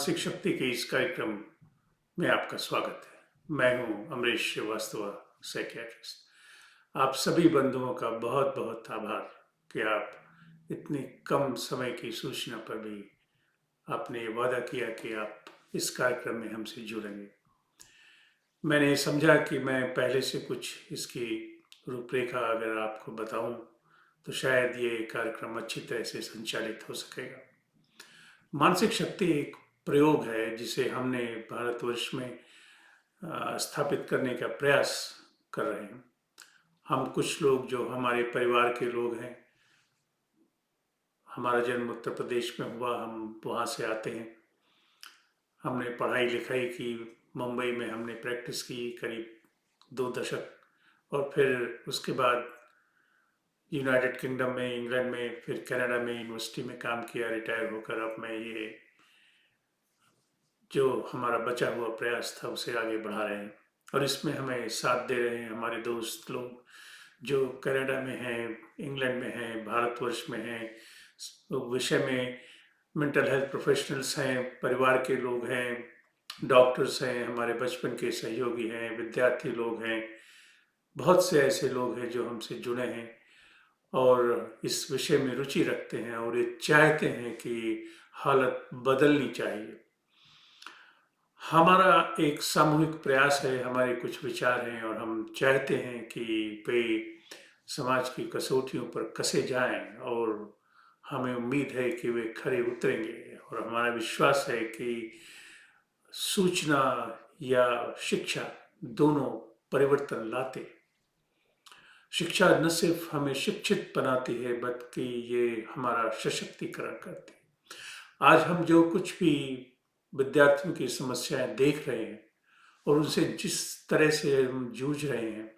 मानसिक शक्ति के इस कार्यक्रम में आपका स्वागत है। मैं हूं अमरीश श्रीवास्तव, साइकियाट्रिस्ट। आप सभी बंधुओं का बहुत बहुत आभार कि आप इतने कम समय की सूचना पर भी आपने ये वादा किया कि आप इस कार्यक्रम में हमसे जुड़ेंगे। मैंने समझा कि मैं पहले से कुछ इसकी रूपरेखा अगर आपको बताऊं तो शायद ये कार्यक्रम अच्छी तरह से संचालित हो सकेगा। मानसिक शक्ति एक प्रयोग है जिसे हमने भारतवर्ष में स्थापित करने का प्रयास कर रहे हैं। हम कुछ लोग जो हमारे परिवार के लोग हैं, हमारा जन्म उत्तर प्रदेश में हुआ, हम वहाँ से आते हैं। हमने पढ़ाई लिखाई की, मुंबई में हमने प्रैक्टिस की करीब 2 दशक, और फिर उसके बाद यूनाइटेड किंगडम में, इंग्लैंड में, फिर कनाडा में यूनिवर्सिटी में काम किया। रिटायर होकर अब मैं ये जो हमारा बचा हुआ प्रयास था उसे आगे बढ़ा रहे हैं, और इसमें हमें साथ दे रहे हैं हमारे दोस्त लोग जो कनाडा में हैं, इंग्लैंड में हैं, भारतवर्ष में हैं। विषय में मेंटल हेल्थ प्रोफेशनल्स हैं, परिवार के लोग हैं, डॉक्टर्स हैं, हमारे बचपन के सहयोगी हैं, विद्यार्थी लोग हैं। बहुत से ऐसे लोग हैं जो हमसे जुड़े हैं और इस विषय में रुचि रखते हैं और ये चाहते हैं कि हालत बदलनी चाहिए। हमारा एक सामूहिक प्रयास है, हमारे कुछ विचार हैं और हम चाहते हैं कि वे समाज की कसौटियों पर कसे जाएं, और हमें उम्मीद है कि वे खरे उतरेंगे। और हमारा विश्वास है कि सूचना या शिक्षा दोनों परिवर्तन लाते। शिक्षा न सिर्फ हमें शिक्षित बनाती है बल्कि ये हमारा सशक्तिकरण करती है। आज हम जो कुछ भी विद्यार्थियों की समस्याएं देख रहे हैं और उनसे जिस तरह से हम जूझ रहे हैं,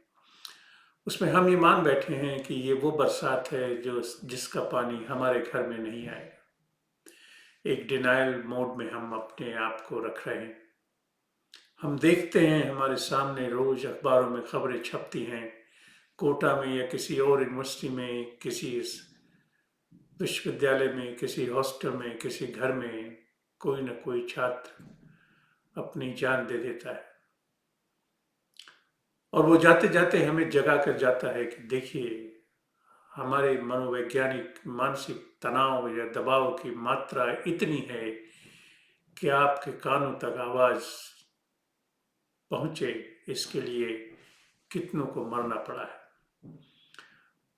उसमें हम ये मान बैठे हैं कि ये वो बरसात है जो जिसका पानी हमारे घर में नहीं आएगा। एक डिनायल मोड में हम अपने आप को रख रहे हैं। हम देखते हैं हमारे सामने रोज अखबारों में खबरें छपती हैं, कोटा में या किसी और यूनिवर्सिटी में, किसी विश्वविद्यालय में, किसी हॉस्टल में, किसी घर में कोई न कोई छात्र अपनी जान दे देता है। और वो जाते जाते हमें जगा कर जाता है कि देखिए, हमारे मनोवैज्ञानिक मानसिक तनाव या दबाव की मात्रा इतनी है कि आपके कानों तक आवाज पहुंचे, इसके लिए कितनों को मरना पड़ा है।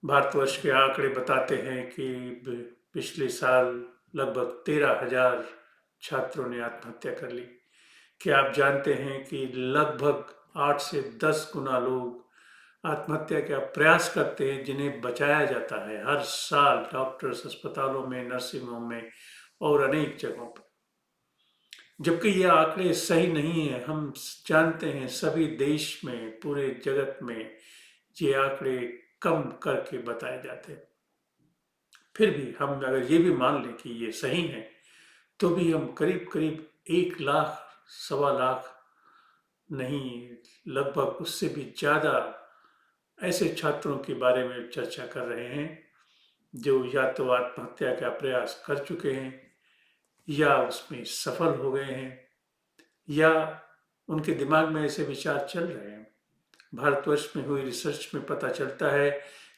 भारतवर्ष के आंकड़े बताते हैं कि पिछले साल लगभग 13,000 छात्रों ने आत्महत्या कर ली। क्या आप जानते हैं कि लगभग 8 से 10 गुना लोग आत्महत्या का प्रयास करते हैं जिन्हें बचाया जाता है हर साल डॉक्टर्स, अस्पतालों में, नर्सिंग होम में और अनेक जगहों पर। जबकि ये आंकड़े सही नहीं है। हम जानते हैं सभी देश में, पूरे जगत में ये आंकड़े कम करके बताए जाते हैं। फिर भी हम अगर ये भी मान लें कि ये सही है, तो भी हम करीब करीब 1 लाख, 1.25 लाख नहीं, लगभग उससे भी ज़्यादा ऐसे छात्रों के बारे में चर्चा कर रहे हैं जो या तो आत्महत्या का प्रयास कर चुके हैं, या उसमें सफल हो गए हैं, या उनके दिमाग में ऐसे विचार चल रहे हैं। भारतवर्ष में हुई रिसर्च में पता चलता है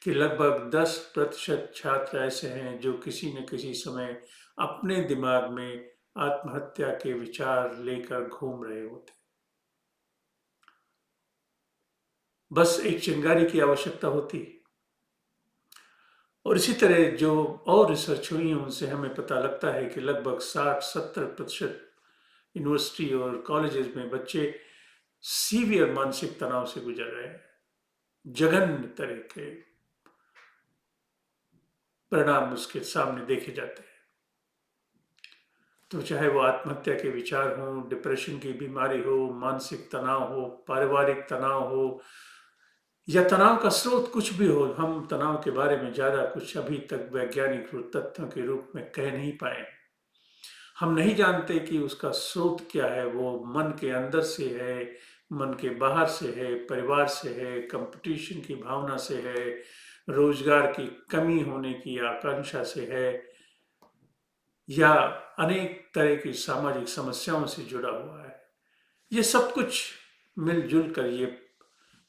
कि लगभग 10% छात्र ऐसे हैं जो किसी न किसी समय अपने दिमाग में आत्महत्या के विचार लेकर घूम रहे होते। बस एक चिंगारी की आवश्यकता होती है। और इसी तरह जो और रिसर्च हुई है उनसे हमें पता लगता है कि लगभग 60-70% यूनिवर्सिटी और कॉलेजेस में बच्चे सीवियर मानसिक तनाव से गुजर रहे हैं। जघन्य तरह के परिणाम उसके सामने देखे जाते हैं। तो चाहे वो आत्महत्या के विचार हों, डिप्रेशन की बीमारी हो, मानसिक तनाव हो, पारिवारिक तनाव हो, या तनाव का स्रोत कुछ भी हो, हम तनाव के बारे में ज़्यादा कुछ अभी तक वैज्ञानिक तथ्यों के रूप में कह नहीं पाए। हम नहीं जानते कि उसका स्रोत क्या है। वो मन के अंदर से है, मन के बाहर से है, परिवार से है, कंपटीशन की भावना से है, रोजगार की कमी होने की आकांक्षा से है, या अनेक तरह की सामाजिक समस्याओं से जुड़ा हुआ है। ये सब कुछ मिलजुल कर ये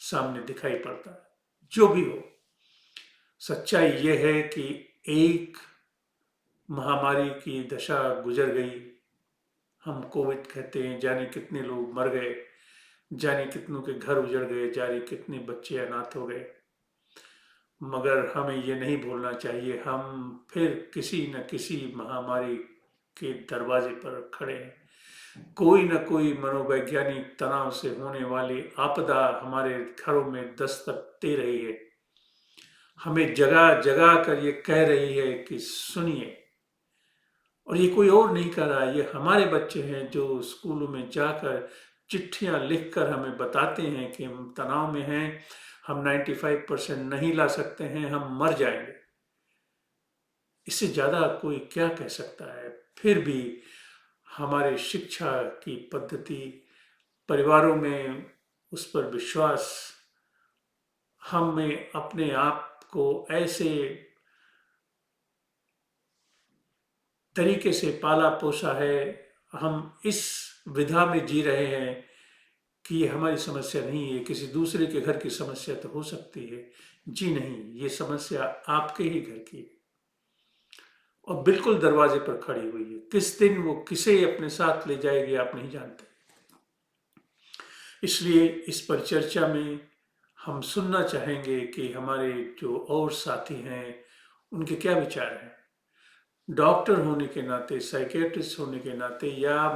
सामने दिखाई पड़ता है। जो भी हो, सच्चाई ये है कि एक महामारी की दशा गुजर गई। हम कोविड कहते हैं, जाने कितने लोग मर गए, जाने कितनों के घर उजड़ गए, जाने कितने बच्चे अनाथ हो गए। मगर हमें ये नहीं भूलना चाहिए, हम फिर किसी न किसी महामारी के दरवाजे पर खड़े हैं। कोई न कोई मनोवैज्ञानिक तनाव से होने वाली आपदा हमारे घरों में दस्तक दे रही है। हमें जगा जगा कर ये कह रही है कि सुनिए। और ये कोई और नहीं कर रहा, ये हमारे बच्चे हैं जो स्कूलों में जाकर चिट्ठियां लिखकर हमें बताते हैं कि हम तनाव में हैं, हम 95% नहीं ला सकते हैं, हम मर जाएंगे। इससे ज़्यादा कोई क्या कह सकता है। फिर भी हमारे शिक्षा की पद्धति, परिवारों में उस पर विश्वास, हमें अपने आप को ऐसे तरीके से पाला पोसा है, हम इस विधा में जी रहे हैं कि ये हमारी समस्या नहीं है, किसी दूसरे के घर की समस्या तो हो सकती है। जी नहीं, ये समस्या आपके ही घर की है और बिल्कुल दरवाजे पर खड़ी हुई है। किस दिन वो किसे अपने साथ ले जाएगी आप नहीं जानते। इसलिए इस पर चर्चा में हम सुनना चाहेंगे कि हमारे जो और साथी हैं उनके क्या विचार हैं। डॉक्टर होने के नाते, साइकेट्रिस्ट होने के नाते या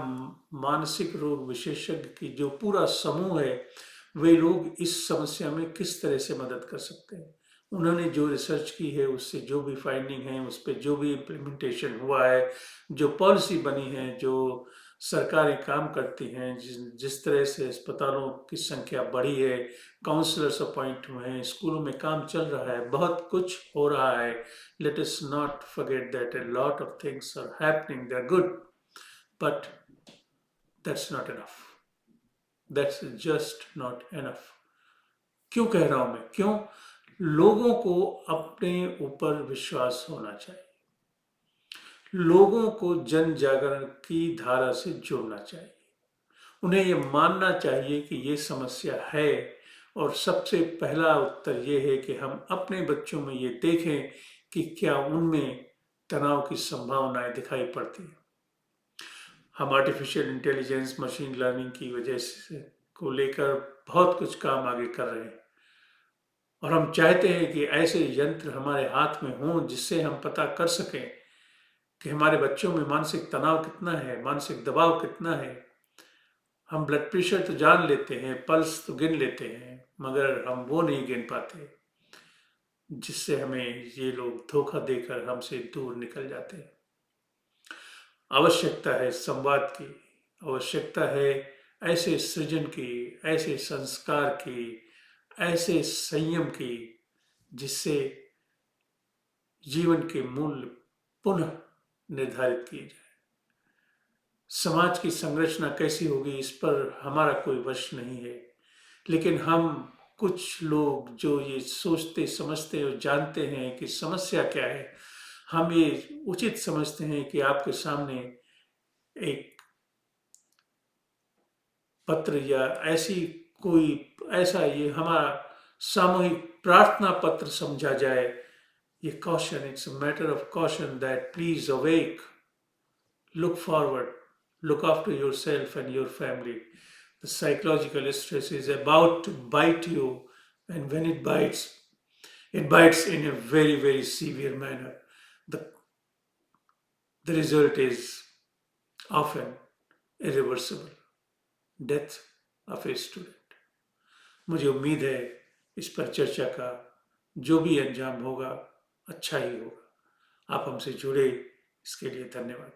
मानसिक रोग विशेषज्ञ की जो पूरा समूह है, वे लोग इस समस्या में किस तरह से मदद कर सकते हैं। उन्होंने जो रिसर्च की है, उससे जो भी फाइंडिंग है, उस पर जो भी इम्प्लीमेंटेशन हुआ है, जो पॉलिसी बनी है, जो सरकारें काम करती हैं, जिस तरह से अस्पतालों की संख्या बढ़ी है, काउंसलर्स अपॉइंट हुए हैं, स्कूलों में काम चल रहा है, बहुत कुछ हो रहा है। Let us not forget that a lot of things are happening, they're good, but that's not enough. That's just not enough. क्यों कह रहा हूं मैं? क्यों? लोगों को अपने ऊपर विश्वास होना चाहिए। लोगों को जन जागरण की धारा से जुड़ना चाहिए। उन्हें ये मानना चाहिए कि ये समस्या है और सबसे पहला उत्तर ये है कि हम अपने बच्चों में ये देखें कि क्या उनमें तनाव की संभावनाएं दिखाई पड़ती हैं। हम आर्टिफिशियल इंटेलिजेंस, मशीन लर्निंग की वजह से को लेकर बहुत कुछ काम आगे कर रहे हैं और हम चाहते हैं कि ऐसे यंत्र हमारे हाथ में हों जिससे हम पता कर सकें कि हमारे बच्चों में मानसिक तनाव कितना है, मानसिक दबाव कितना है। हम ब्लड प्रेशर तो जान लेते हैं, पल्स तो गिन लेते हैं, मगर हम वो नहीं गिन पाते जिससे हमें ये लोग धोखा देकर हमसे दूर निकल जाते हैं। आवश्यकता है संवाद की, आवश्यकता है ऐसे सृजन की, ऐसे संस्कार की, ऐसे संयम की जिससे जीवन के मूल्य पुनः निर्धारित किए जाए। समाज की संरचना कैसी होगी इस पर हमारा कोई वश नहीं है, लेकिन हम कुछ लोग जो ये सोचते समझते और जानते हैं कि समस्या क्या है, हम ये उचित समझते हैं कि आपके सामने एक पत्र या ऐसी कोई ऐसा ये हमारा सामूहिक प्रार्थना पत्र समझा जाए। ये caution, it's a matter of caution that please awake, look forward, look after yourself and your family. The psychological stress is about to bite you, and when it bites in a very, very severe manner. The, the result is often irreversible, death of a student. मुझे उम्मीद है इस पर चर्चा का जो भी अंजाम होगा अच्छा ही होगा। आप हमसे जुड़े, इसके लिए धन्यवाद।